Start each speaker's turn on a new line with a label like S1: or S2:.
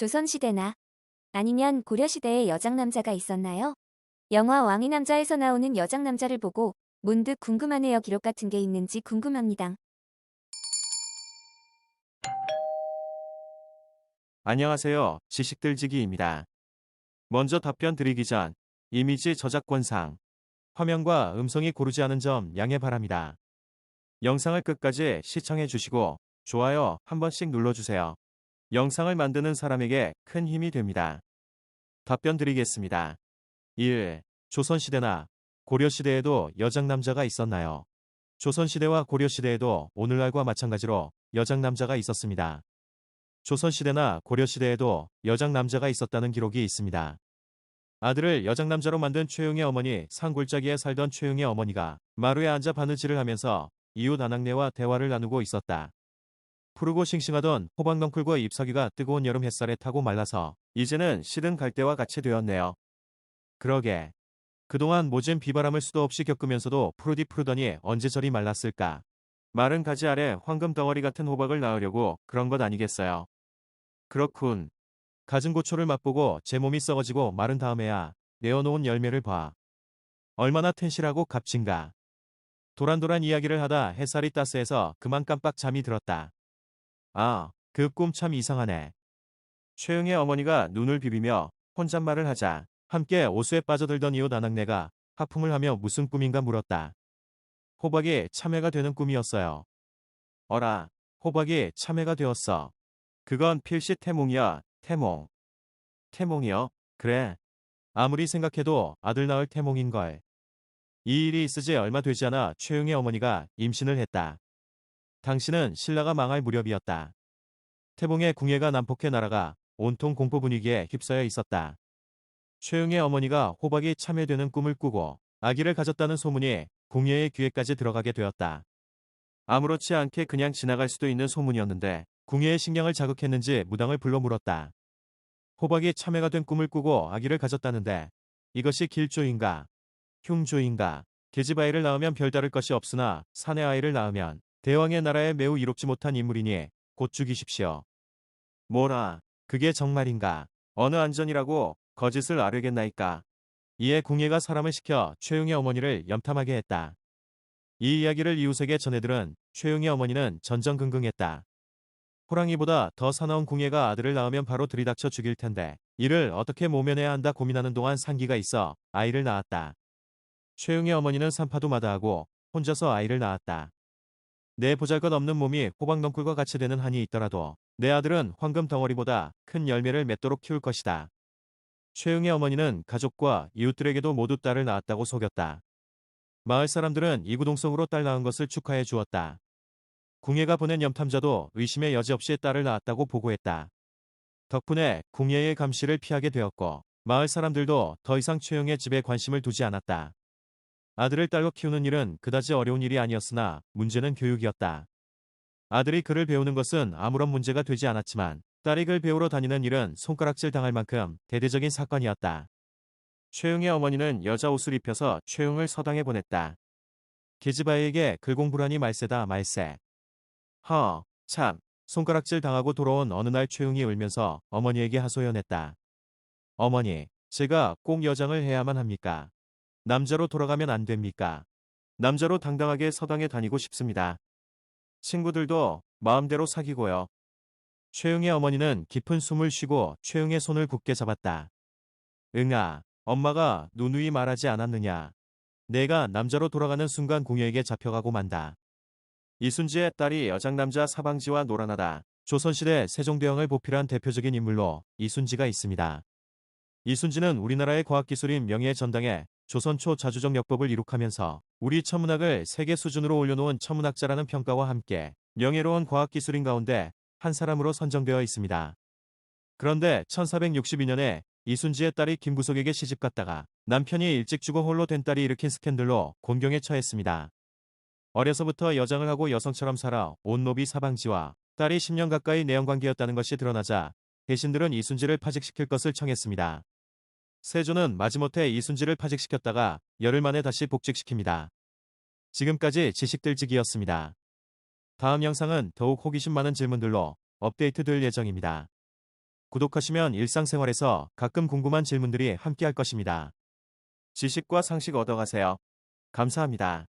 S1: 조선시대나 아니면 고려시대에 여장남자가 있었나요? 영화 왕의 남자에서 나오는 여장남자를 보고 문득 궁금하네요. 기록 같은 게 있는지 궁금합니다.
S2: 안녕하세요. 지식들지기입니다. 먼저 답변 드리기 전 이미지 저작권상 화면과 음성이 고르지 않은 점 양해 바랍니다. 영상을 끝까지 시청해 주시고 좋아요 한 번씩 눌러주세요. 영상을 만드는 사람에게 큰 힘이 됩니다. 답변 드리겠습니다. 1. 조선시대나 고려시대에도 여장남자가 있었나요? 조선시대와 고려시대에도 오늘날과 마찬가지로 여장남자가 있었습니다. 조선시대나 고려시대에도 여장남자가 있었다는 기록이 있습니다. 아들을 여장남자로 만든 최용의 어머니 산골짜기에 살던 최용의 어머니가 마루에 앉아 바느질을 하면서 이웃 아낙네와 대화를 나누고 있었다. 푸르고 싱싱하던 호박넝쿨과 잎사귀가 뜨거운 여름 햇살에 타고 말라서 이제는 시든 갈대와 같이 되었네요. 그러게. 그동안 모진 비바람을 수도 없이 겪으면서도 푸르디 푸르더니 언제 저리 말랐을까. 마른 가지 아래 황금 덩어리 같은 호박을 낳으려고 그런 것 아니겠어요. 그렇군. 갖은 고초를 맛보고 제 몸이 썩어지고 마른 다음에야 내어놓은 열매를 봐. 얼마나 텐실하고 값진가. 도란도란 이야기를 하다 햇살이 따스해서 그만 깜빡 잠이 들었다. 아, 그 꿈 참 이상하네. 최영의 어머니가 눈을 비비며 혼잣말을 하자 함께 오수에 빠져들던 이웃 아낙네가 하품을 하며 무슨 꿈인가 물었다. 호박이 참외가 되는 꿈이었어요. 어라, 호박이 참외가 되었어. 그건 필시 태몽이야, 태몽. 태몽이요? 그래. 아무리 생각해도 아들 낳을 태몽인걸. 이 일이 있으지 얼마 되지 않아 최용의 어머니가 임신을 했다. 당신은 신라가 망할 무렵이었다. 태봉의 궁예가 난폭해 날아가 온통 공포 분위기에 휩싸여 있었다. 최용의 어머니가 호박이 참외되는 꿈을 꾸고 아기를 가졌다는 소문이 궁예의 귀에까지 들어가게 되었다. 아무렇지 않게 그냥 지나갈 수도 있는 소문이었는데 궁예의 신경을 자극했는지 무당을 불러 물었다. 호박이 참외가 된 꿈을 꾸고 아기를 가졌다는데 이것이 길조인가 흉조인가. 계집아이를 낳으면 별다를 것이 없으나 사내 아이를 낳으면 대왕의 나라에 매우 이롭지 못한 인물이니 곧 죽이십시오. 뭐라 그게 정말인가. 어느 안전이라고 거짓을 아뢰겠나이까. 이에 궁예가 사람을 시켜 최용의 어머니를 염탐하게 했다. 이 이야기를 이웃에게 전해들은 최용의 어머니는 전전긍긍했다. 호랑이보다 더 사나운 궁예가 아들을 낳으면 바로 들이닥쳐 죽일 텐데 이를 어떻게 모면해야 한다 고민하는 동안 산기가 있어 아이를 낳았다. 최용의 어머니는 산파도 마다하고 혼자서 아이를 낳았다. 내 보잘것없는 몸이 호박넝쿨과 같이 되는 한이 있더라도 내 아들은 황금 덩어리보다 큰 열매를 맺도록 키울 것이다. 최용의 어머니는 가족과 이웃들에게도 모두 딸을 낳았다고 속였다. 마을 사람들은 이구동성으로 딸 낳은 것을 축하해 주었다. 궁예가 보낸 염탐자도 의심의 여지 없이 딸을 낳았다고 보고했다. 덕분에 궁예의 감시를 피하게 되었고 마을 사람들도 더 이상 최용의 집에 관심을 두지 않았다. 아들을 딸로 키우는 일은 그다지 어려운 일이 아니었으나 문제는 교육이었다. 아들이 글을 배우는 것은 아무런 문제가 되지 않았지만 딸이 글 배우러 다니는 일은 손가락질 당할 만큼 대대적인 사건이었다. 최용의 어머니는 여자 옷을 입혀서 최용을 서당에 보냈다. 계집아이에게 글 공부라니 말세다 말세. 참. 손가락질 당하고 돌아온 어느 날 최용이 울면서 어머니에게 하소연했다. 어머니, 제가 꼭 여장을 해야만 합니까? 남자로 돌아가면 안 됩니까? 남자로 당당하게 서당에 다니고 싶습니다. 친구들도 마음대로 사귀고요. 최용의 어머니는 깊은 숨을 쉬고 최용의 손을 굳게 잡았다. 응아, 엄마가 누누이 말하지 않았느냐. 내가 남자로 돌아가는 순간 궁예에게 잡혀가고 만다. 이순지의 딸이 여장남자 사방지와 노란하다. 조선시대 세종대왕을 보필한 대표적인 인물로 이순지가 있습니다. 이순지는 우리나라의 과학기술인 명예의 전당에 조선 초자주적 역법을 이룩하면서 우리 천문학을 세계 수준으로 올려놓은 천문학자라는 평가와 함께 명예로운 과학기술인 가운데 한 사람으로 선정되어 있습니다. 그런데 1462년에 이순지의 딸이 김구석에게 시집갔다가 남편이 일찍 죽어 홀로 된 딸이 일으킨 스캔들로 곤경에 처했습니다. 어려서부터 여장을 하고 여성처럼 살아 온 노비 사방지와 딸이 10년 가까이 내연관계였다는 것이 드러나자 대신들은 이순지를 파직시킬 것을 청했습니다. 세조는 마지못해 이순지를 파직시켰다가 열흘 만에 다시 복직시킵니다. 지금까지 지식들지기였습니다. 다음 영상은 더욱 호기심 많은 질문들로 업데이트될 예정입니다. 구독하시면 일상생활에서 가끔 궁금한 질문들이 함께할 것입니다. 지식과 상식 얻어가세요. 감사합니다.